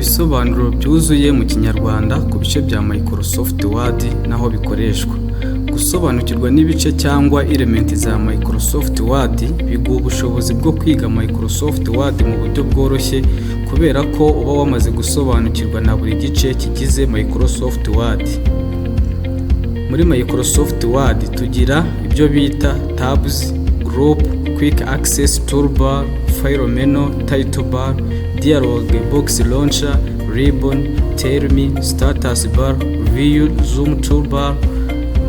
Ibisobanuro byuzuye mu Kinyarwanda ku bice bya Microsoft Word n'aho bikoreshwa. Gusobanukirwa n'ibice cyangwa elementi za Microsoft Word biguha ubushobozi bwo kwiga Microsoft Word mu buryo bworoshye kubera ko uba wamaze gusobanukirwa na buri gice kigize Microsoft Word. Muri Microsoft Word tugira ibyo bita tabs, group, quick access toolbar, file menu, title bar, dialog box launcher, ribbon, tell me, status bar, view, zoom toolbar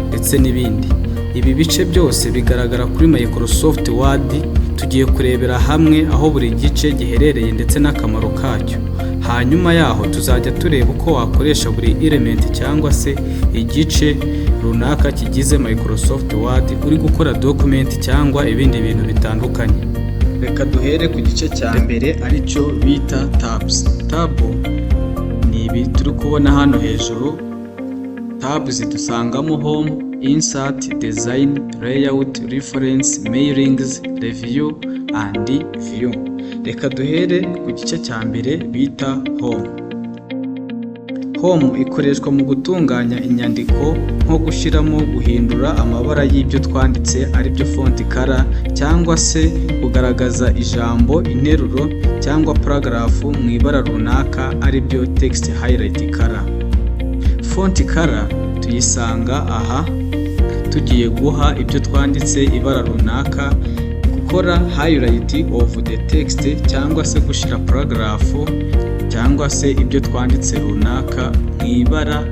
ndetse n'ibindi. Ibi bice byose bigaragara kuri Microsoft Word. Tugiye kurebera hamwe aho buri gice giherereye ndetse n'akamaro kacyo. Hanyuma yaho tuzajya tureba uko wakoresha buri element cyangwa se igice runaka kigize Microsoft Word uri gukora document cyangwa ibindi bintu bitandukanye. Reka duhere ku gice cya mbere aricyo bita tabs. Tab ni ibi turi kubona hano hejuru. Tabs dusangamo home, insert, design, layout, reference, mailings, review and view. Reka duhere ku gice cya mbere bita home. Home ikoreshwa mu gutunganya inyandiko nko gushyiramo, guhindura amabara y'ibyo twanditse aribyo font color, cyangwa se kugaragaza ijambo, interuro cyangwa paragraph mu ibara runaka aribyo text highlight color. Font color tuyisanga aha. Tugiye guha ibyo twanditse ibara runaka, gukora highlight of the text cyangwa se gushyira paragraph cyangwa se ibyo twanditse runaka mu ibara,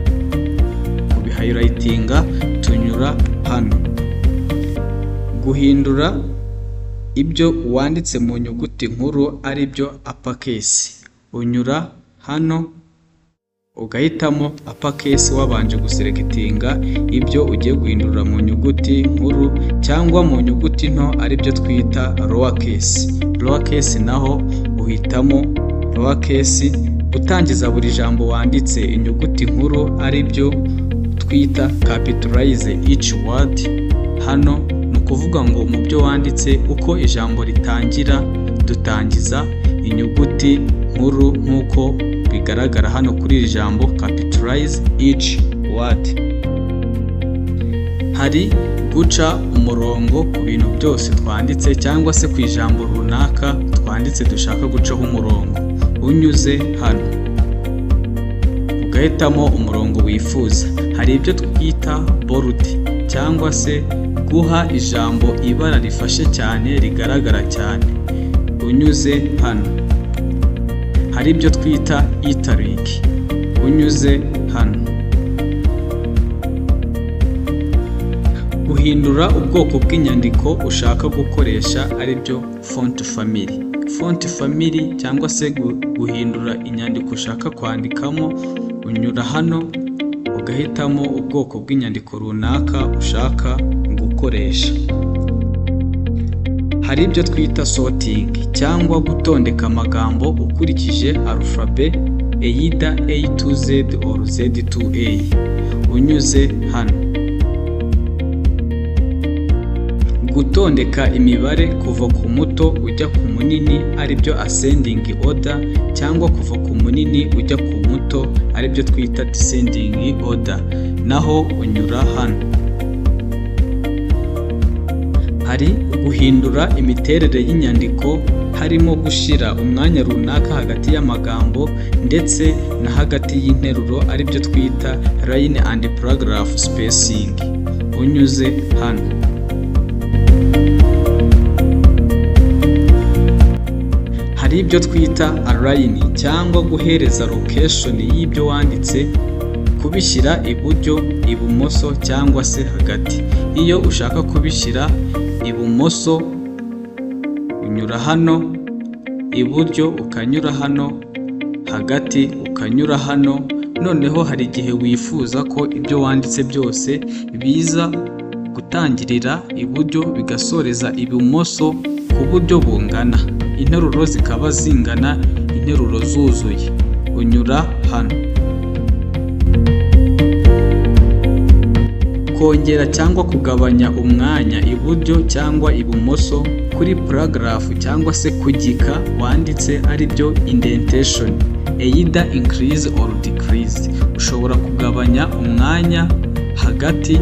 kubihighlightinga tunyura hano. Guhindura ibyo wanditse mu nyuguti nkuru aribyo uppercase, unyura hano ugahitamo uppercase wabanje guselectinga ibyo ugiye guhindura mu nyuguti nkuru cyangwa mu nyuguti nto aribyo twita lowercase. Lowercase naho uhitamo lowercase. Gutangiza buri jambo wanditse inyuguti nkuru aribyo twita capitalize each word. Hano ni ukuvuga ngo mu byo wanditse uko ijambo ritangira dutangiza inyuguti nkuru nk'uko bigaragara hano kuri iri jambo capitalize each word. Hari guca umurongo ku bintu byose twanditse cyangwa se ku ijambo runaka twanditse dushaka gucaho umurongo, unyuze hano ugahitamo umurongo wifuza. Hari ibyo twita bold cyangwa se guha ijambo ibara rifashe cyane rigaragara cyane, unyuze hano. Hari ibyo twita italic, unyuze hano. Guhindura ubwoko bw'inyandiko ushaka gukoresha aribyo font family. Font family cyangwa se guhindura inyandiko ushaka kwandikamo, unyura hano ugahitamo ubwoko bw'inyandiko runaka ushaka gukoresha. Hari ibyo twita sorting cyangwa gutondeka amagambo ukurikije alphabet either A to Z or Z to A, unyuze hano. Gutondeka imibare kuva ku muto ujya ku munini aribyo ascending order cyangwa kuva ku munini ujya ku muto aribyo twita descending order, naho unyura hano. Hari guhindura imiterere y'inyandiko, harimo gushyira umwanya runaka hagati y'amagambo ndetse na hagati y'interuro aribyo twita line and paragraph spacing, unyuze hano. Hari ibyo twita align cyangwa guhereza location y'ibyo wanditse, kubishyira iburyo, ibumoso cyangwa se hagati. Iyo ushaka kubishyira ibumoso unyura hano, iburyo ukanyura hano, hagati ukanyura hano. Noneho hari igihe wifuza ko ibyo wanditse byose biza gutangirira iburyo bigasoreza ibumoso ku buryo bungana, interuro zikaba zingana, interuro zuzuye, unyura hano. kongera cyangwa kugabanya umwanya iburyo cyangwa ibumoso kuri paragraph cyangwa se ku gika wanditse ari byo indentation, either increase or decrease. Ushobora kugabanya umwanya hagati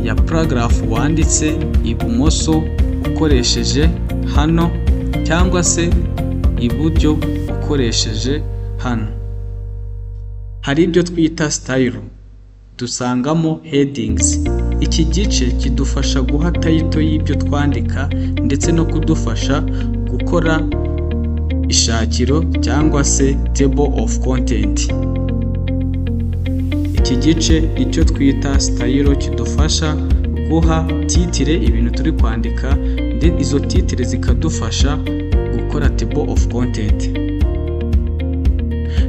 ya paragraph wanditse ibumoso ukoresheje hano cyangwa se iburyo ukoresheje hano. Hari ibyo twita style, dusangamo headings. Iki gice kidufasha guha title y'ibyo twandika ndetse no kudufasha gukora ishakiro cyangwa se table of content. Iki gice icyo twita style kidufasha guha titire ibintu turi kwandika, izo titire zikadufasha gukora table of content.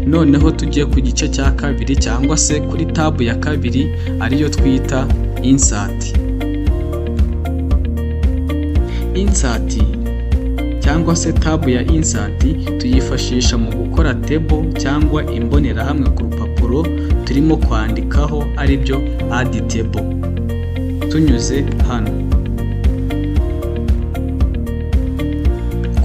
Noneho tugiye ku gice cya kabiri cyangwa se kuri tab ya kabiri ariyo twita insert. Insert cyangwa se tab ya insert tuyifashisha mu gukora table cyangwa imbonerahamwe ku rupapuro turimo kwandikaho ari byo add table. Tunyuze hano,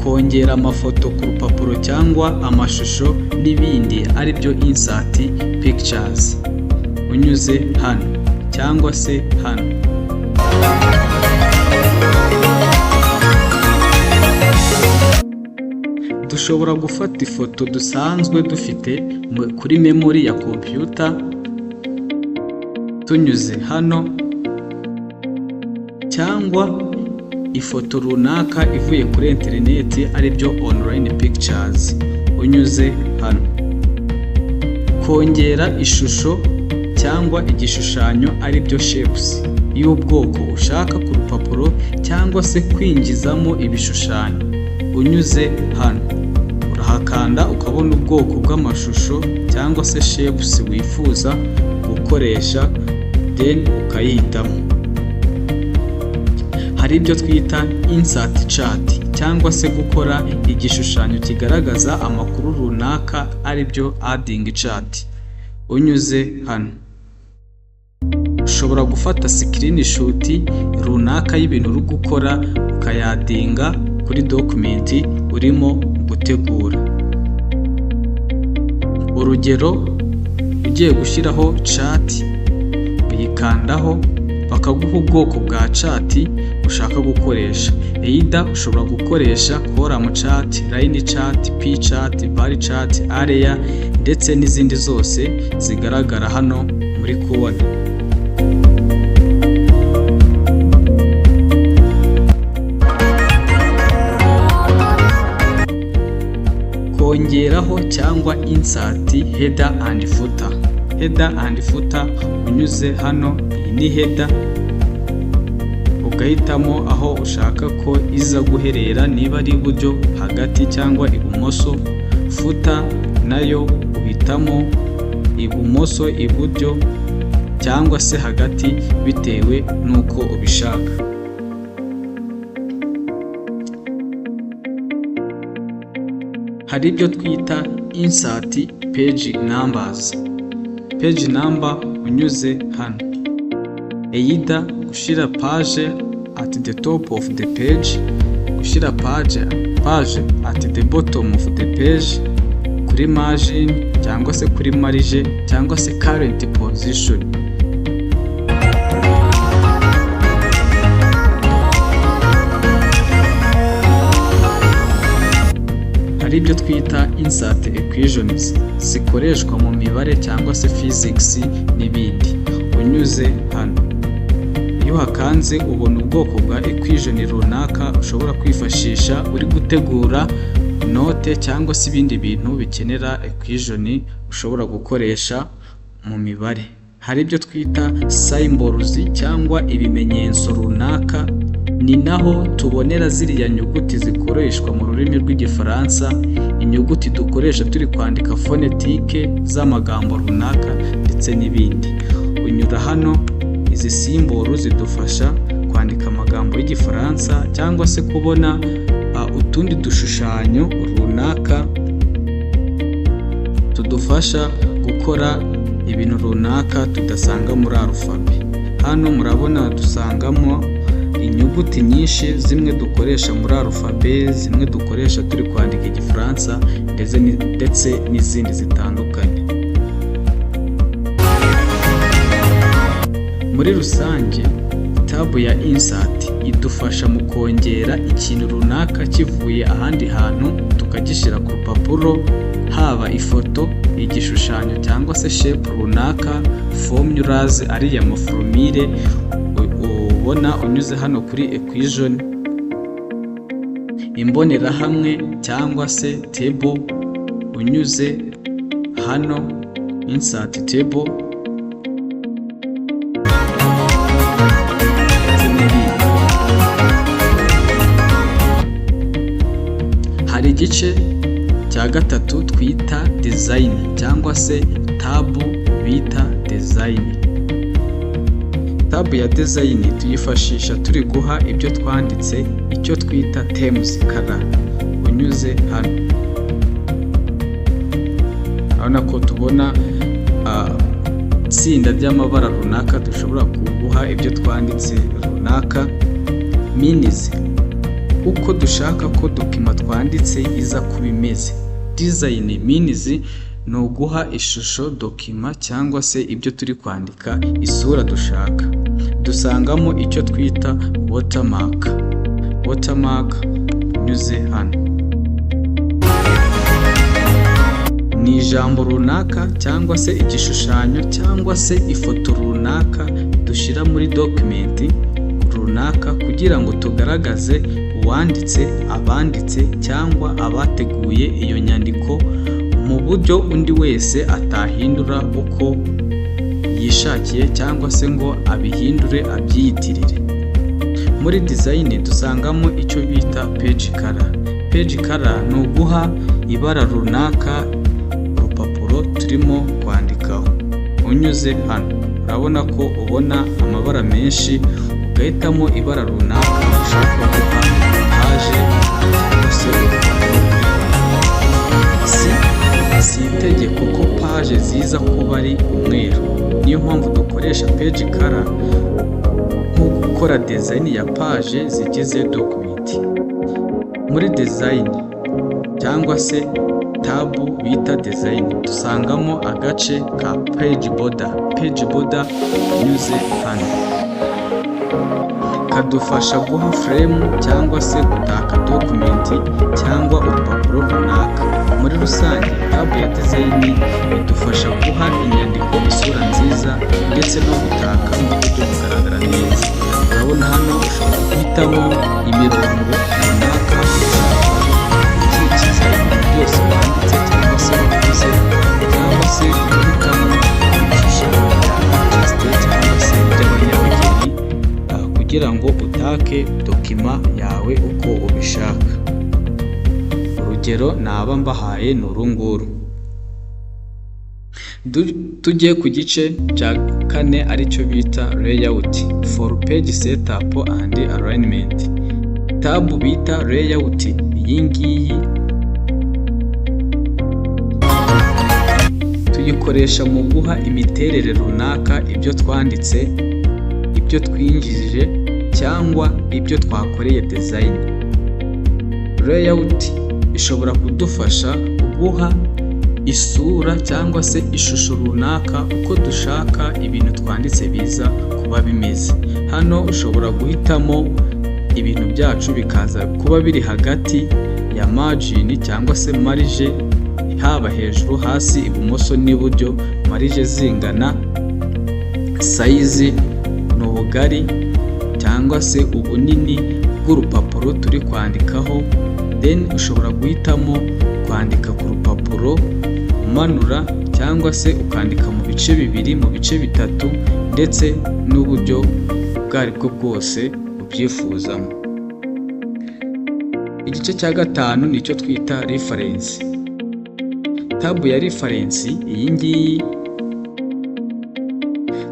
kongera amafoto ku rupapuro cyangwa amashusho n'ibindi ari byo insert pictures. Unyuze hano cyangwa se hano. Dushobora gufata ifoto dusanzwe dufite kuri memory ya computer tunyuze hano, cyangwa ifoto runaka ivuye kuri interineti ari byo online pictures. Unyuze hano. Kongera ishusho cyangwa igishushanyo ari byo shapes y'ubwoko ushaka ku rupapuro cyangwa se kwinjizamo ibishushanyo. Unyuze hano, urahakanda ukabona ubwoko bw'amashusho cyangwa se shapes wifuza gukoresha, then ukayihitamo. Hari ibyo twita insert chart cyangwa se gukora igishushanyo kigaragaza amakuru runaka ari byo adding chart. Unyuze hano. Ushobora gufata screenshot runaka y'ibintu uri gukora ukayadinga kuri document urimo gutegura. Urugero, ugiye gushyiraho chart uyikandaho bakaguha ubwoko bwa chart ushaka gukoresha. Either ushobora gukoresha column chart, line chart, p chart, bar chart, area ndetse n'izindi zose zigaragara hano muri kubona. Kongeraho cyangwa insert header and footer. Header and footer, unyuze hano, iyi ni header ugahitamo aho ushaka ko iza guherera, niba ari iburyo, hagati cyangwa ibumoso. Footer nayo uhitamo ibumoso, iburyo cyangwa se hagati bitewe n'uko ubishaka. Hari ibyo twita insert page numbers. Page number, unyuze hano. Either gushyira page at the top of the page, gushyira page at the bottom of the page, kuri margin cyangwa se kuri marge cyangwa se current position. Hari ibyo twita insert equations zikoreshwa mu mibare cyangwa se physics n'ibindi. Unyuze hano. Iyo hakanze ubona ubwoko bwa equation runaka ushobora kwifashisha uri gutegura note cyangwa se ibindi bintu bikenera equation ushobora gukoresha mu mibare. Hari ibyo twita symbols cyangwa ibimenyetso runaka, ni naho tubonera ziriya nyuguti zikoreshwa mu rurimi rw'igifaransa, inyuguti dukoresha turi kwandika fonetike z'amagambo runaka ndetse n'ibindi. Unyura hano, izi simbolo zidufasha kwandika amagambo y'igifaransa cyangwa se kubona utundi dushushanyo runaka tudufasha gukora ibintu runaka tudasanga muri alphabet. Hano murabona dusangamo inyuguti nyinshi, zimwe dukoresha muri alufabe, zimwe dukoresha turi kwandika Igifaransa ndetse n'izindi zitandukanye. Muri rusange tabu ya insert idufasha mu kongera ikintu runaka kivuye ahandi hantu tukagishyira ku rupapuro, haba ifoto, igishushanyo cyangwa se shape runaka, formulas ariya maformule ubona unyuze hano kuri equation, imbonerahamwe cyangwa se table unyuze hano insert table. Hari igice cya gatatu twita design cyangwa se tabu bita design. Tabu ya design tuyifashisha turi guha ibyo twanditse icyo twita themes color unyuze hano. Urabona ko tubona itsinda ry'amabara runaka dushobora kuguha ibyo twanditse runaka. Means uko dushaka ko dokima twanditse iza kuba imeze. Design means ni uguha ishusho dokima cyangwa se ibyo turi kwandika isura dushaka. Dusangamo icyo twita watermark. Watermark unyuze hano ni ijambo runaka cyangwa se igishushanyo cyangwa se ifoto runaka dushyira muri document runaka kugira ngo tugaragaze uwanditse, abanditse cyangwa abateguye iyo nyandiko mu buryo undi wese atahindura uko yishakiye cyangwa se ngo abihindure abyiyitirire. Muri design dusangamo icyo bita page color. Page color ni uguha ibara runaka urupapuro turimo kwandikaho unyuze hano. Urabona ko ubona amabara menshi, ugahitamo ibara runaka ushaka guha page cyangwa se si itegeko ko page ziza kuba ari umweru. Niyo mpamvu dukoresha page color nko gukora design ya page zigize document. Muri design cyangwa se tabu bita design dusangamo agace ka page border. Page border unyuze hano kadufasha guha frame cyangwa se gutaka document cyangwa urupapuro runaka. Muri rusange tabu ya design idufasha guha inyandiko isura nziza ndetse no gutaka mu buryo bugaragara neza. Urabona hano ushobora guhitamo imirongo runaka ikikiza ibintu byose wanditse cyangwa se wakoze, cyangwa se guhitamo ibishushanyo bya artiste cyangwa se by'abanyabugeni kugira ngo utake dokima yawe uko ubishaka. Urugero naba mbahaye ni urunguru. Tujye ku gice cya kane aricyo bita layout for page setup and alignment. Tabu bita layout iyi ngiyi tuyikoresha mu guha imiterere runaka ibyo twanditse, ibyo twinjije cyangwa ibyo twakoreye design. Layout ishobora kudufasha guha isura cyangwa se ishusho runaka uko dushaka ibintu twanditse biza kuba bimeze. Hano ushobora guhitamo ibintu byacu bikaza kuba biri hagati ya margin cyangwa se marge, haba hejuru, hasi, ibumoso n'iburyo. Marge zingana, size ni ubugari cyangwa se ubunini bw'urupapuro turi kwandikaho. Then ushobora guhitamo kwandika ku rupapuro umanura cyangwa se ukandika mu bice bibiri, mu bice bitatu, ndetse n'uburyo ubwo aribwo bwose ubyifuzamo. Igice cya gatanu nicyo twita reference. Tabu ya reference iyi ngiyi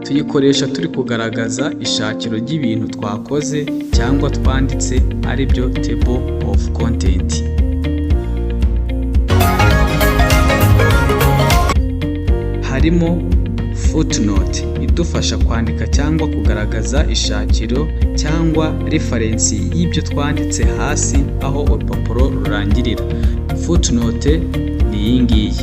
tuyikoresha turi kugaragaza ishakiro ry'ibintu twakoze cyangwa twanditse, aribyo table of content. harimo footnote idufasha kwandika cyangwa kugaragaza ishakiro cyangwa referensi y'ibyo twanditse hasi aho urupapuro rurangirira. Footnote ni iyi ngiyi.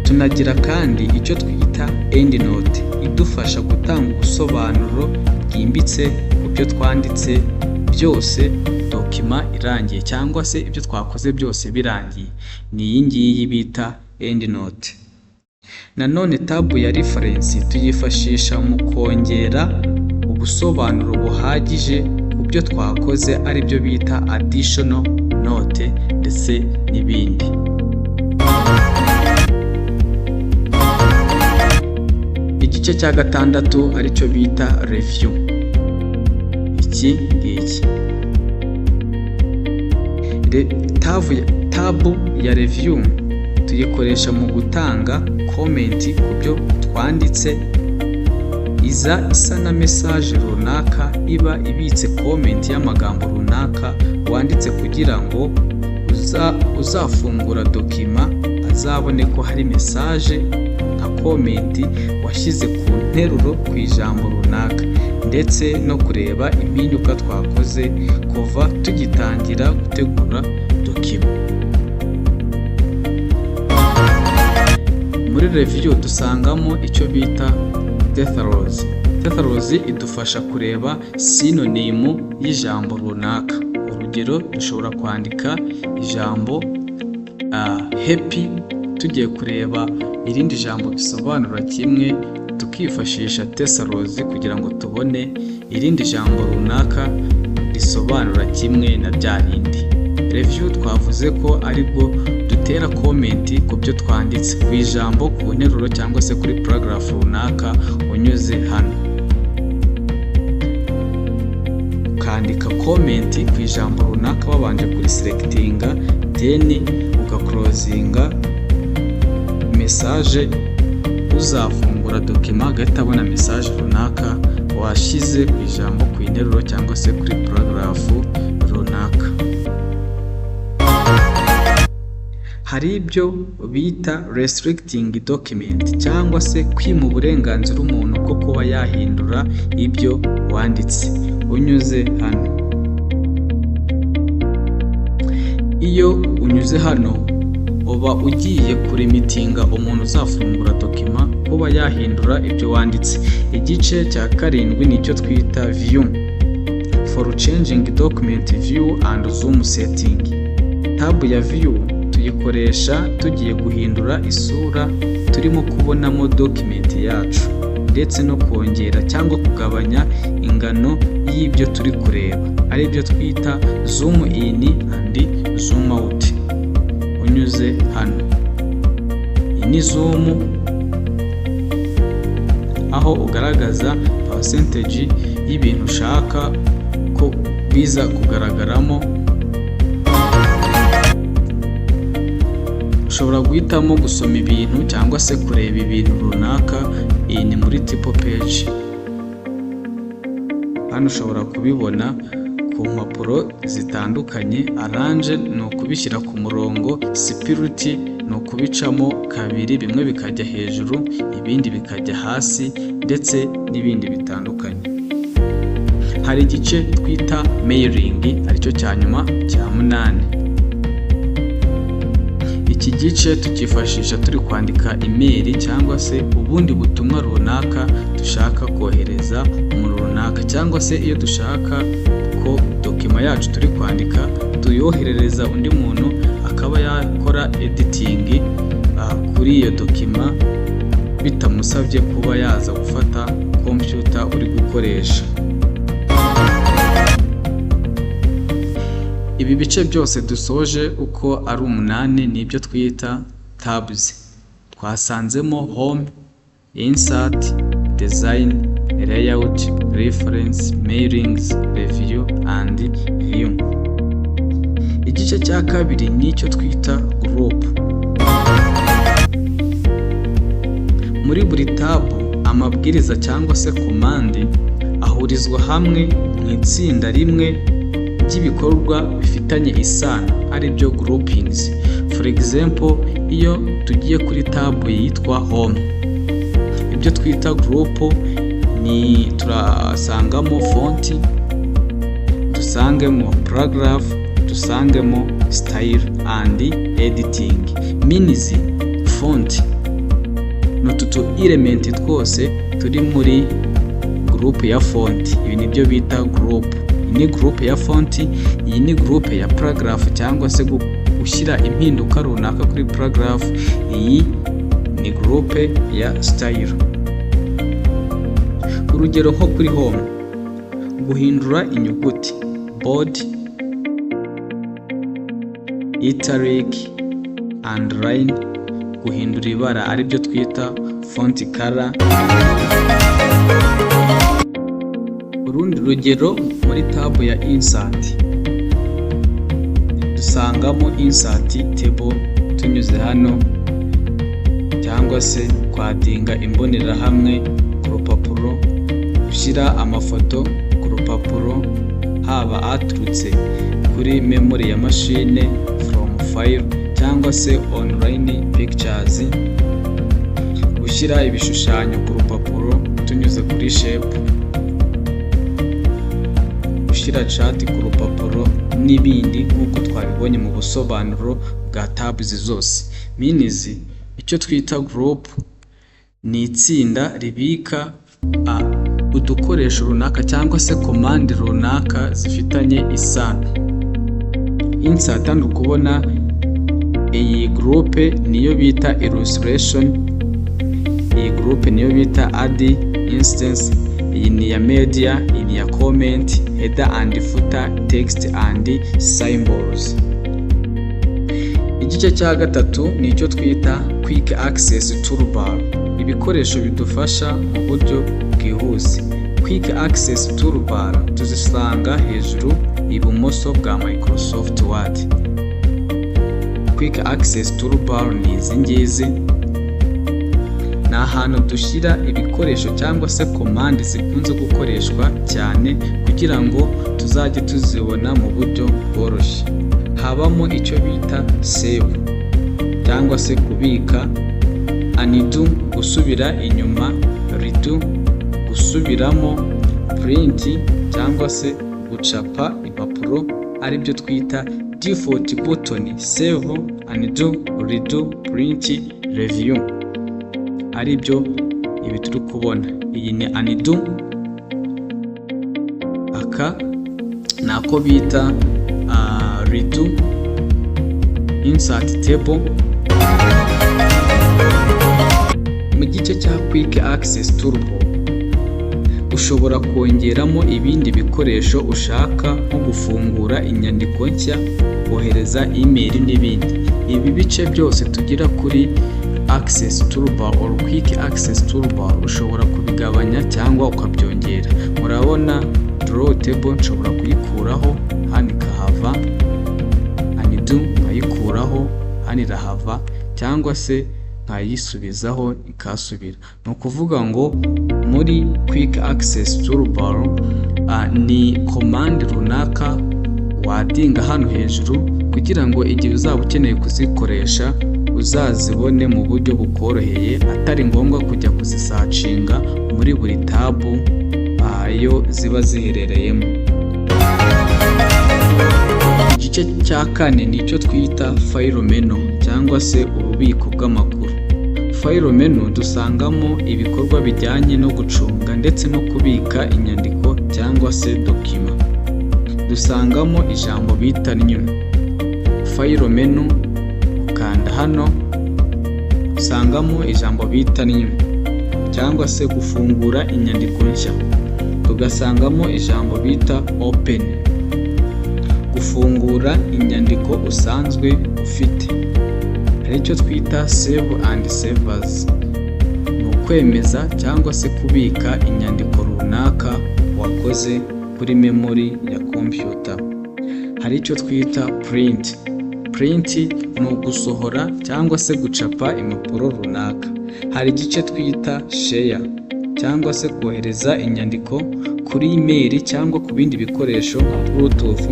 Tunagira kandi icyo twita endnote idufasha gutanga ubusobanuro bwimbitse ku byo twanditse byose dokima irangiye cyangwa se ibyo twakoze byose birangiye. Ni iyi ngiyi bita endnote. Nanone tab ya reference tuyifashisha mu kongera ubusobanuro buhagije ku byo twakoze ari byo bita additional note ndetse n'ibindi. Igice cya gatandatu aricyo bita review. Iki ngiki tab ya review tuyikoresha mu gutanga komenti ku byo twanditse. Iza isa na message runaka iba ibitse komenti y'amagambo runaka wanditse kugira ngo uzafungura dokima azabone ko hari message nka komenti washyize ku nteruro ku ijambo runaka, ndetse no kureba impinduka twakoze kuva tugitangira gutegura dokima. Muri review dusangamo icyo bita thesaurus. Thesaurus idufasha kureba synonyme y'ijambo runaka. Urugero, dushobora kwandika ijambo happy tugiye kureba irindi jambo bisobanura kimwe, tukifashisha thesaurus kugira ngo tubone irindi jambo runaka risobanura kimwe na bya rindi. Review twavuze ko aribwo dutera komenti ku byo twanditse ku ijambo, ku nteruro cyangwa se kuri paragraph runaka unyuze hano. Ukandika komenti ku ijambo runaka wabanje kuriselectinga, then ugaclosinga message. Uzafungura dokima agahita abona message runaka washyize ku ijambo, ku nteruro cyangwa se kuri paragraph runaka. Hari ibyo bita restricting document cyangwa se kwima uburenganzira umuntu bwo kuba yahindura ibyo wanditse unyuze hano. Iyo unyuze hano uba ugiye kurimitinga umuntu uzafungura dokima kuba yahindura ibyo wanditse. Igice cya karindwi nicyo twita view. For changing document view and zoom setting. Tab ya view tuyikoresha tugiye guhindura isura turimo kubonamo document yacu, ndetse no kongera cyangwa kugabanya ingano y'ibyo turi kureba, ari byo twita zoom in and zoom out. Unyuze hano, iyi ni zoom aho ugaragaza percentage y'ibintu ushaka ko biza kugaragaramo. Ushobora guhitamo gusoma ibintu cyangwa se kureba ibintu runaka. Iyi ni muri tipo page. Hano ushobora kubibona ku mpapuro zitandukanye. Arrange ni ukubishyira ku murongo, split ni ukubicamo kabiri, bimwe bikajya hejuru ibindi bikajya hasi, ndetse n'ibindi bitandukanye. Hari igice twita mailing aricyo cya nyuma cya 8. Iki gice tukifashisha turi kwandika email cyangwa se ubundi butumwa runaka dushaka kohereza umuntu runaka, cyangwa se iyo dushaka ko dokima yacu turi kwandika tuyoherereza undi muntu akaba yakora editing kuri iyo dokima bitamusabye kuba yaza gufata computer uri gukoresha. Ibi bice byose dusoje uko ari 8 nibyo twita tabs. Twasanzemo home, insert, design, layout, reference, mailings, review and view. Igice cya kabiri nicyo twita group. Muri buri tab amabwiriza cyangwa se command ahurizwa hamwe mu itsinda rimwe ry'ibikorwa bifitanye isano, ari byo groupings. For example, iyo tugiye kuri tab yitwa home, ibyo twita group ni turasangamo font, dusangemo paragraph, dusangemo style and editing. Means font n'utu element twose turi muri group ya font. Ibi nibyo bita group. Iyi ni group ya font, iyi ni group ya paragraph cyangwa se gushyira impinduka runaka kuri paragraph. Iyi ni group ya style. Urugero nko kuri home, guhindura inyuguti bold, italic, underline, guhindura ibara aribyo twita font color. Urundi rugero muri tab ya insert, dusangamo insert table tunyuze hano, cyangwa se kwadinga imbonerahamwe ku rupapuro, gushyira amafoto ku rupapuro haba aturutse kuri memory ya machine from file cyangwa se online pictures, gushyira ibishushanyo ku rupapuro tunyuze kuri shape, gushyira chat ku rupapuro n'ibindi nk'uko twabibonye mu busobanuro bwa tabs zose. Means icyo twita group ni itsinda ribika udukoresho runaka cyangwa se command runaka zifitanye isano. Insert hano kubona iyi group niyo bita illustration, iyi group niyo bita add instance, iyi ni ya media, iyi ni ya comment, header and footer, text and symbols. Igice cya gatatu ni icyo twita quick access toolbar, ibikoresho bidufasha mu buryo bwihuse. Quick access toolbar tuzisanga hejuru ibumoso bwa Microsoft Word. Quick access toolbar ni izi ngizi, ni ahantu dushyira ibikoresho cyangwa se command zikunze gukoreshwa cyane kugira ngo tuzajye tuzibona mu buryo bworoshye. Habamo icyo bita save cyangwa se kubika, undo gusubira inyuma, redo gusubiramo, print cyangwa se gucapa impapuro aribyo twita default button, save, undo, redo, print, review aribyo ibi turi kubona. Iyi ni undo, aka nako bita redo, insert table. Mu gice cya quick access toolbar ushobora kongeramo ibindi bikoresho ushaka nko gufungura inyandiko nshya, kohereza email n'ibindi. Ibi bice byose tugira kuri access toolbar or quick access toolbar ushobora kubigabanya cyangwa ukabyongera. Murabona draw table nshobora kuyikuraho hano ikahava, undo nkayikuraho hano irahava, cyangwa se nkayisubizaho ikasubira. Ni ukuvuga ngo muri quick access toolbar ni command runaka wadinga hano hejuru kugira ngo igihe uzaba ukeneye kuzikoresha uzazibone mu buryo bukoroheye, atari ngombwa kujya kuzisacinga muri buri tab ayo ziba ziherereyemo. Igice cya kane ni icyo twita file menu cyangwa se ububiko bw'amakuru. File menu dusangamo ibikorwa bijyanye no gucunga ndetse no kubika inyandiko cyangwa se document. Dusangamo ijambo bita new. File menu ukanda hano usangamo ijambo bita new cyangwa se gufungura inyandiko nshya. Tugasangamo ijambo bita open, gufungura inyandiko usanzwe ufite. Hari icyo twita save and save as, ni ukwemeza cyangwa se kubika inyandiko runaka wakoze kuri memory ya computer. Hari icyo twita print. Print ni ugusohora cyangwa se gucapa impapuro runaka. Hari igice twita share cyangwa se kohereza inyandiko kuri email cyangwa ku bindi bikoresho nka Bluetooth,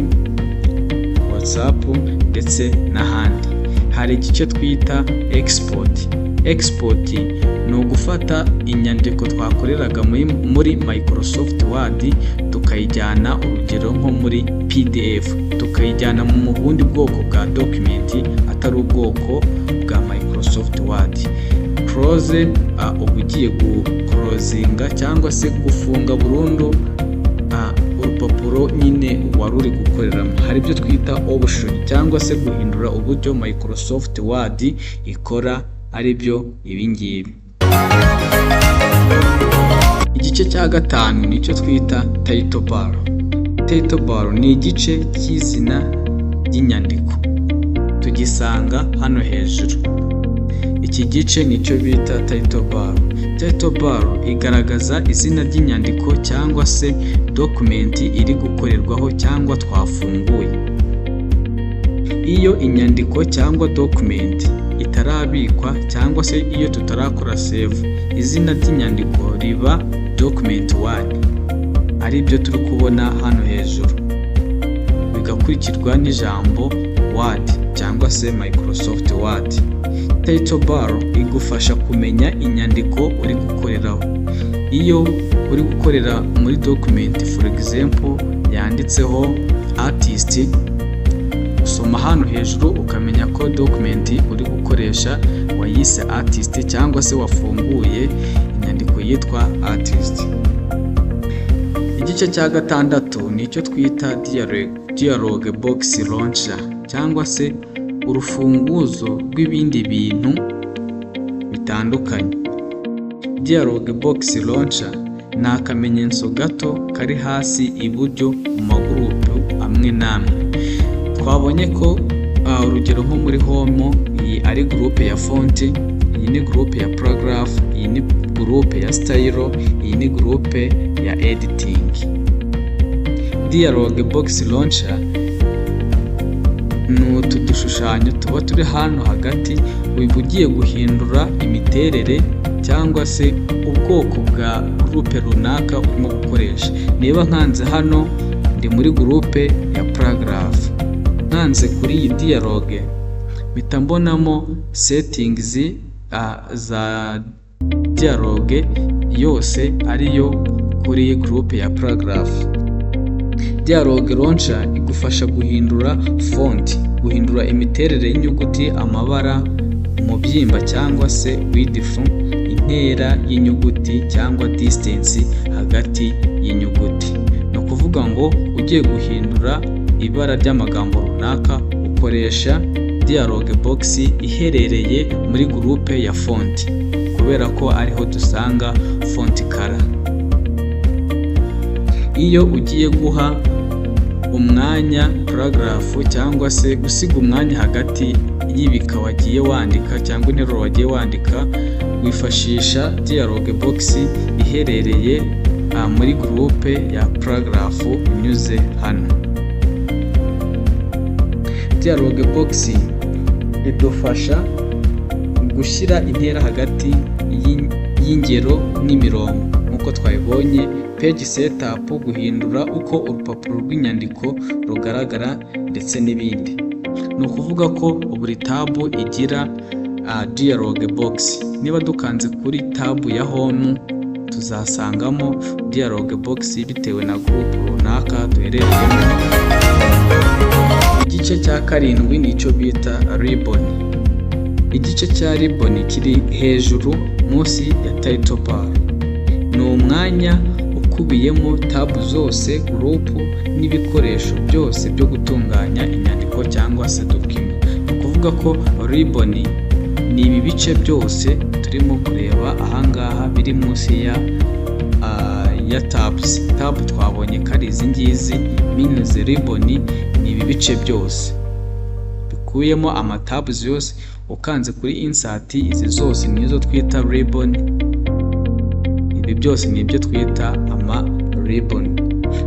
WhatsApp ndetse n'ahandi. hari igice twita export ni ugufata inyandiko twakoreraga muri Microsoft Word tukayijyana urugero nko muri PDF, tukayijyana mu bundi bwoko bwa document atari ubwoko bwa Microsoft Word. Close uba ugiye guclosinga cyangwa se gufunga burundu urupapuro nyine wari uri gukoreramo. Hari ibyo twita option cyangwa se guhindura uburyo Microsoft Word ikora, ari byo ibingibi. Igice cya gatanu nicyo twita title bar. Title bar ni igice cy'izina ry'inyandiko, tugisanga hano hejuru. Iki gice nicyo bita title bar. Title bar igaragaza izina ry'inyandiko cyangwa se document iri gukorerwaho cyangwa twafunguye. Iyo inyandiko cyangwa document itarabikwa cyangwa se iyo tutarakora save, izina ry'inyandiko riba document 1, ari byo turi kubona hano hejuru, bigakurikirwa n'ijambo Word cyangwa se Microsoft Word. Title bar igufasha kumenya inyandiko uri gukoreraho. Iyo uri gukorera muri document for example yanditseho artist, usoma hano hejuru ukamenya ko document uri gukoresha wayise artist cyangwa se wafunguye inyandiko yitwa artist. Igice cya gatandatu nicyo twita dialog box launcher cyangwa se urufunguzo rw'ibindi bintu bitandukanye. Dialog box launcher ni akamenyetso gato kari hasi iburyo mu magurupu amwe n'amwe. Twabonye ko urugero nko muri home, iyi ari groupe ya font, iyi ni groupe ya paragraph, iyi ni groupe ya style, iyi ni groupe ya editing. Dialog box launcher n'utu dushushanyo tuba turi hano hagati, wiba ugiye guhindura imiterere cyangwa se ubwoko bwa groupe runaka urimo gukoresha. Niba nkanze hano ndi muri groupe ya paragraph, nkanze kuri iyi dialog mpita mbonamo settings za dialog yose ariyo kuri groupe ya paragraph. Dialog launcher igufasha guhindura font, guhindura imiterere y'inyuguti, amabara, umubyimba cyangwa se width, intera y'inyuguti cyangwa distance hagati y'inyuguti. Ni ukuvuga ngo ugiye guhindura ibara ry'amagambo runaka ukoresha dialog box iherereye muri groupe ya font, kubera ko ariho dusanga font color. Iyo ugiye guha umwanya paragraph cyangwa se gusiga umwanya hagati y'ibika wagiye wandika cyangwa interuro wagiye wandika, wifashisha dialog box iherereye muri groupe ya paragraph unyuze hano. Dialog box idufasha gushyira intera hagati y'ingero n'imirongo nk'uko twabibonye. Page setup, guhindura uko urupapuro rw'inyandiko rugaragara ndetse n'ibindi. Ni ukuvuga ko buri tab igira dialog box. Niba dukanze kuri tab ya home tuzasangamo dialog box bitewe na group runaka duherereyemo. Igice cya karindwi nicyo bita ribbon. Igice cya ribbon kiri hejuru munsi ya title bar. Ni umwanya ukubiyemo tab zose, group n'ibikoresho byose byo gutunganya inyandiko cyangwa se document. Ni ukuvuga ko ribbon ni ibi bice byose turimo kureba ahangaha biri munsi ya tabs. Tab twabonye kari izi ngizi, means ribbon ni ibi bice byose bikuyemo amatabs yose. Ukanze kuri insert, izi zose nizo twita ribbon. Ibi byose ni ibyo twita ama ribbon.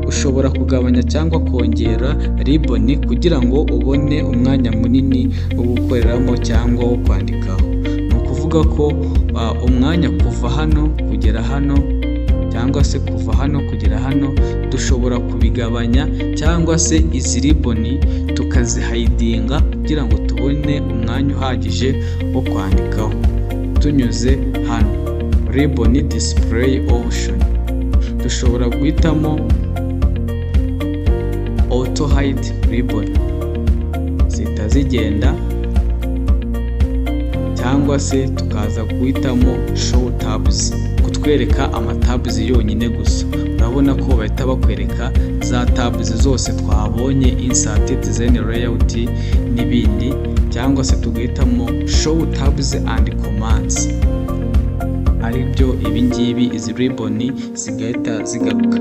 Ushobora kugabanya cyangwa kongera ribbon kugira ngo ubone umwanya munini wo gukoreramo cyangwa wo kwandikaho. Ni ukuvuga ko umwanya kuva hano kugera hano cyangwa se kuva hano kugera hano, dushobora kubigabanya cyangwa se izi riboni tukazihayidinga kugira ngo tubone umwanya uhagije wo kwandikaho tunyuze hano riboni display option. Dushobora guhitamo auto hide ribbon, zihita zigenda, cyangwa se tukaza guhitamo show tabs, kutwereka amatabs yonyine gusa. Urabona ko bahita bakwereka za tabs zose twabonye, insert, design, layout n'ibindi, cyangwa se tugahitamo show tabs and commands, ari byo ibingibi, izi ribbon zigahita zigaruka.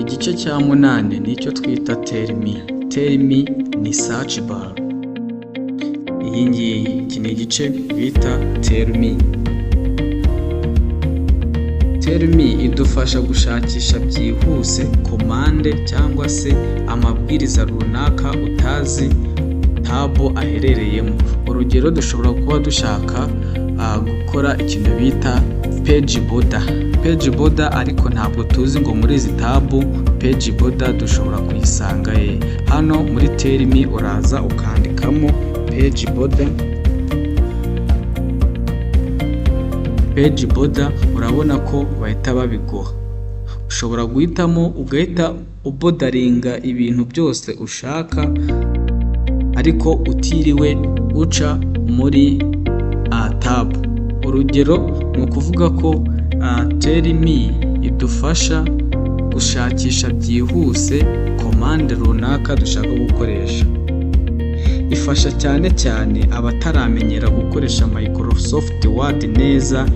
Igice cya 8 nicyo twita tell me. Tell me ni search bar. Iyi ngiyi, iki ni igice bita tell me. Tell me idufasha gushakisha byihuse komande cyangwa se amabwiriza runaka utazi tabo aherereyemo. Urugero, dushobora kuba dushaka gukora ikintu bita page border. Page border ariko ntabwo tuzi ngo muri izi tabu page border dushobora kuyisanga hano muri tell me. Uraza ukandikamo page border. Page border urabona ko bahita babiguha. Ushobora guhitamo ugahita ubodaringa ibintu byose ushaka ariko utiriwe uca muri tab. Urugero ni ukuvuga ko tell me idufasha gushakisha byihuse komande runaka dushaka gukoresha. Ifasha cyane cyane abataramenyera gukoresha Microsoft Word neza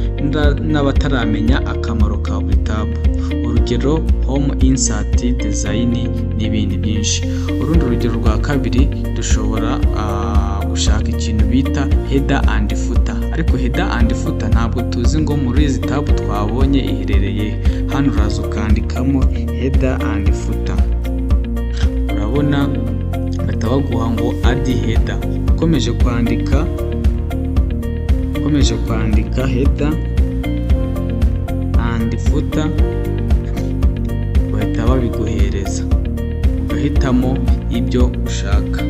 n'abataramenya akamaro ka buri tab. Urugero home, insert, design n'ibindi byinshi. Urundi rugero rwa kabiri, dushobora gushaka ikintu bita header and footer, ariko header and footer ntabwo tuzi ngo muri izi tab twabonye iherereye. Hano uraza ukandikamo header and footer. Urabona bahita baguha ngo add header. Ukomeje kwandika header and footer bahita babiguhereza, ugahitamo ibyo ushaka.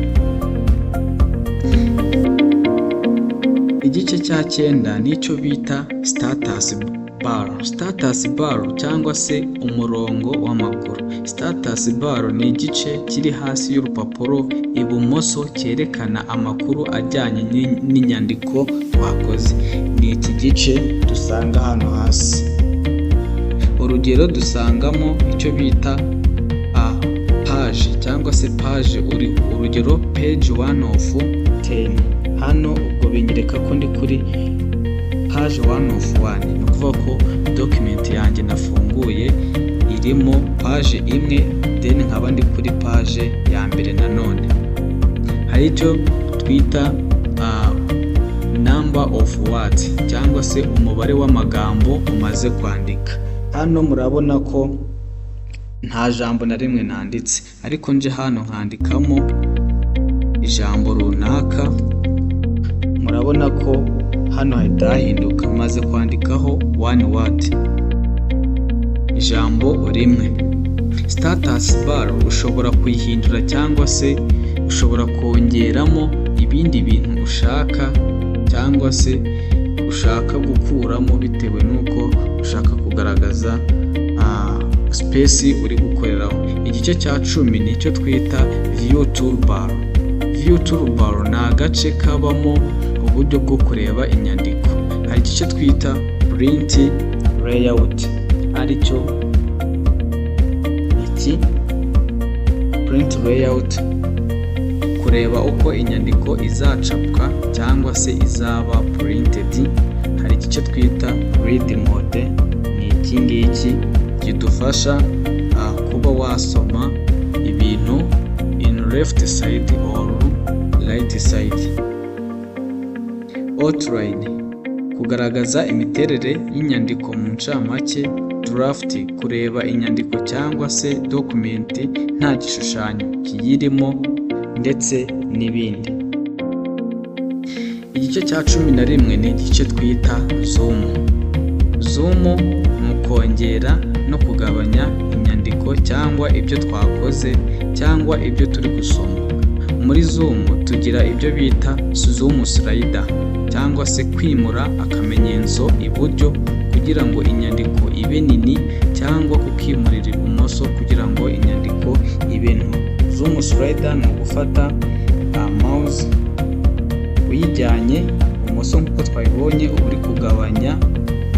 Igice cya 9 nicyo bita status bar. Status bar cyangwa se umurongo w'amakuru. Status bar ni igice kiri hasi y'urupapuro ibumoso cyerekana amakuru ajyanye n'inyandiko twakoze. Ni iki gice dusanga hano hasi. Urugero, dusangamo icyo bita page cyangwa se page. Urugero page 1 of 10. Hano ubwo binyereka ko ndi kuri page 1 of 1. Ni ukuvuga ko document yanjye nafunguye irimo page imwe, then nkaba ndi kuri page ya mbere. Nanone hari icyo twita number of words cyangwa se umubare w'amagambo umaze kwandika. Hano murabona ko nta jambo na rimwe nanditse, ariko nje hano nkandikamo ijambo runaka. Murabona ko hano hahita hahinduka, maze kwandikaho one word, ijambo rimwe. Status bar ushobora kuyihindura cyangwa se ushobora kongeramo ibindi bintu ushaka cyangwa se ushaka gukuramo bitewe n'uko ushaka kugaragaza space uri gukoreraho. Igice cya 10 nicyo twita view toolbar. View toolbar ni agace kabamo uburyo bwo kureba inyandiko. Hari igice twita print layout, aricyo iki print layout, kureba uko inyandiko izacapwa cyangwa se izaba printed. Hari igice twita read mode, ni iki ngiki kidufasha kuba wasoma ibintu in left side or right side. Outline, kugaragaza imiterere y'inyandiko mu ncamake. Draft, kureba inyandiko cyangwa se document nta gishushanyo kiyirimo ndetse n'ibindi. Igice cya 11 ni igice twita zoom. Zoom ni ukongera no kugabanya inyandiko cyangwa ibyo twakoze cyangwa ibyo turi gusoma. Muri zoom tugira ibyo bita zoom slider cyangwa se kwimura akamenyetso iburyo kugira ngo inyandiko ibe nini cyangwa kukimurira ibumoso kugira ngo inyandiko ibe nto. Zoom slider ni ugufata mouse uyijyanye ibumoso nk'uko twabibonye, uba uri kugabanya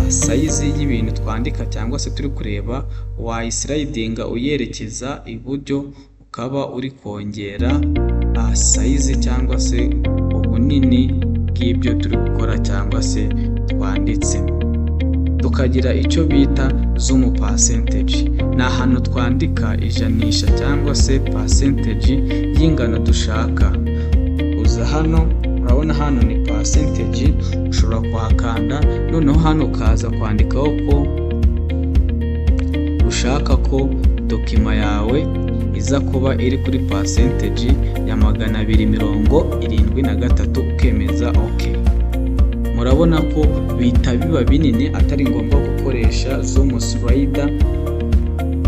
size y'ibintu twandika cyangwa se turi kureba, wayislidinga uyerekeza iburyo ukaba uri kongera size cyangwa se ubunini bw'ibyo turi gukora cyangwa se twanditse. Tukagira icyo bita zoom percentage, ni ahantu twandika ijanisha cyangwa se percentage y'ingano dushaka. Uza hano, urabona hano ni percentage, ushobora kuhakanda noneho hano ukaza kwandikaho ko ushaka ko dokima yawe iza kuba iri kuri percentage ya 273, ukemeza OK. Murabona ko bihita biba binini, atari ngombwa gukoresha zoom slider.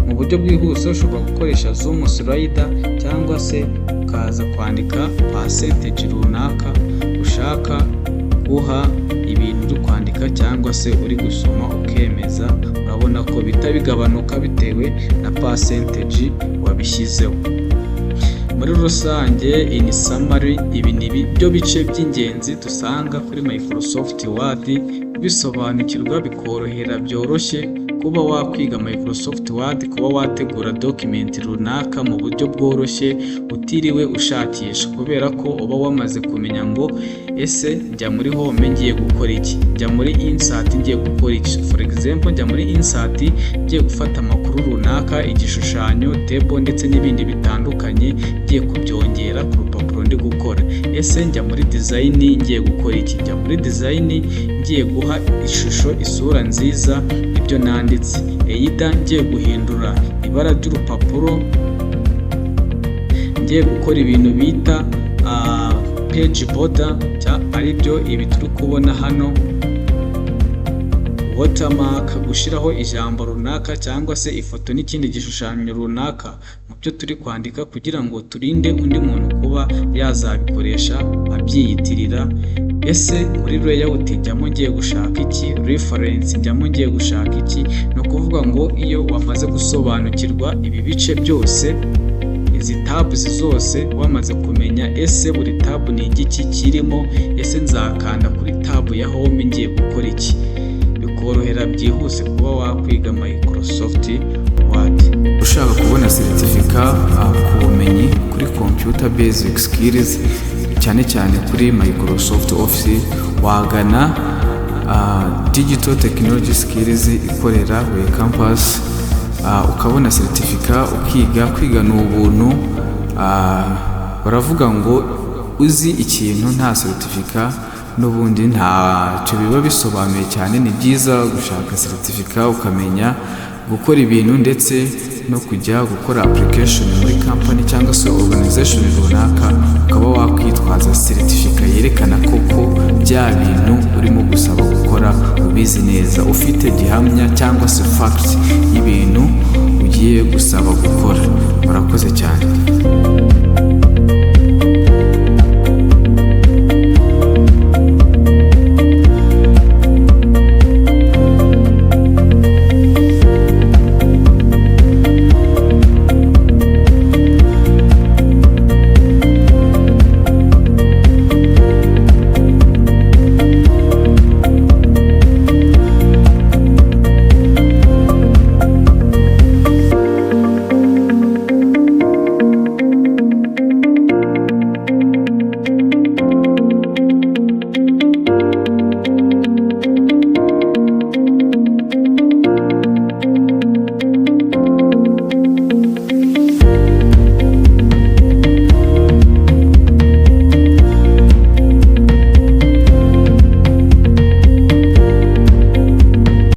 Mu buryo bwihuse ushobora gukoresha zoom slider cyangwa se ukaza kwandika percentage runaka ushaka guha ibintu uri kwandika cyangwa se uri gusoma, ukemeza. Urabona ko bihita bigabanuka bitewe na percentage wabishyizeho. Muri rusange, in summary, ibi ni byo bice by'ingenzi dusanga kuri Microsoft Word. Bisobanukirwa bikorohera byoroshye kuba wakwiga Microsoft Word, kuba wategura document runaka mu buryo bworoshye utiriwe ushakisha, kubera ko uba wamaze kumenya ngo ese njya muri home ngiye gukora iki, njya muri insert ngiye gukora iki. For example, njya muri insert ngiye gufata amakuru runaka, igishushanyo, table ndetse n'ibindi bitandukanye, ngiye kubyongera ku rupapuro ndi gukora. Ese njya muri design ngiye gukora iki, njya muri design ngiye guha ishusho isura nziza ibyo nanditse. Either ngiye guhindura ibara ry'urupapuro, ngiye gukora ibintu bita page border, ari byo ibi turi kubona hano, watermark, gushyiraho ijambo runaka cyangwa se ifoto n'ikindi gishushanyo runaka mu byo turi kwandika, kugira ngo turinde undi muntu kuba yazabikoresha abyiyitirira. Ese muri layout njyamo ngiye gushaka iki, reference njyamo ngiye gushaka iki. Ni ukuvuga ngo iyo wamaze gusobanukirwa ibi bice byose, izi tabs zose wamaze kumenya ese buri tab ni igiki kirimo, ese nzakanda kuri tab ya home ngiye gukora iki, bikorohera byihuse kuba wakwiga Microsoft Word. Ushaka kubona certificate ku bumenyi kuri computer basic skills, cyane cyane kuri Microsoft Office, wagana digital technology skills ikorera we campus, ukabona certificate ukiga. Kwiga ni ubuntu. Baravuga ngo uzi ikintu nta certificate n'ubundi ntacyo biba bisobanuye cyane. Ni byiza gushaka certificate ukamenya gukora ibintu ndetse no kujya gukora application muri company cyangwa se organization runaka, ukaba wakwitwaza certificate yerekana koko bya bintu urimo gusaba gukora ubizi neza, ufite gihamya cyangwa se fact y'ibintu ugiye gusaba gukora. Murakoze cyane.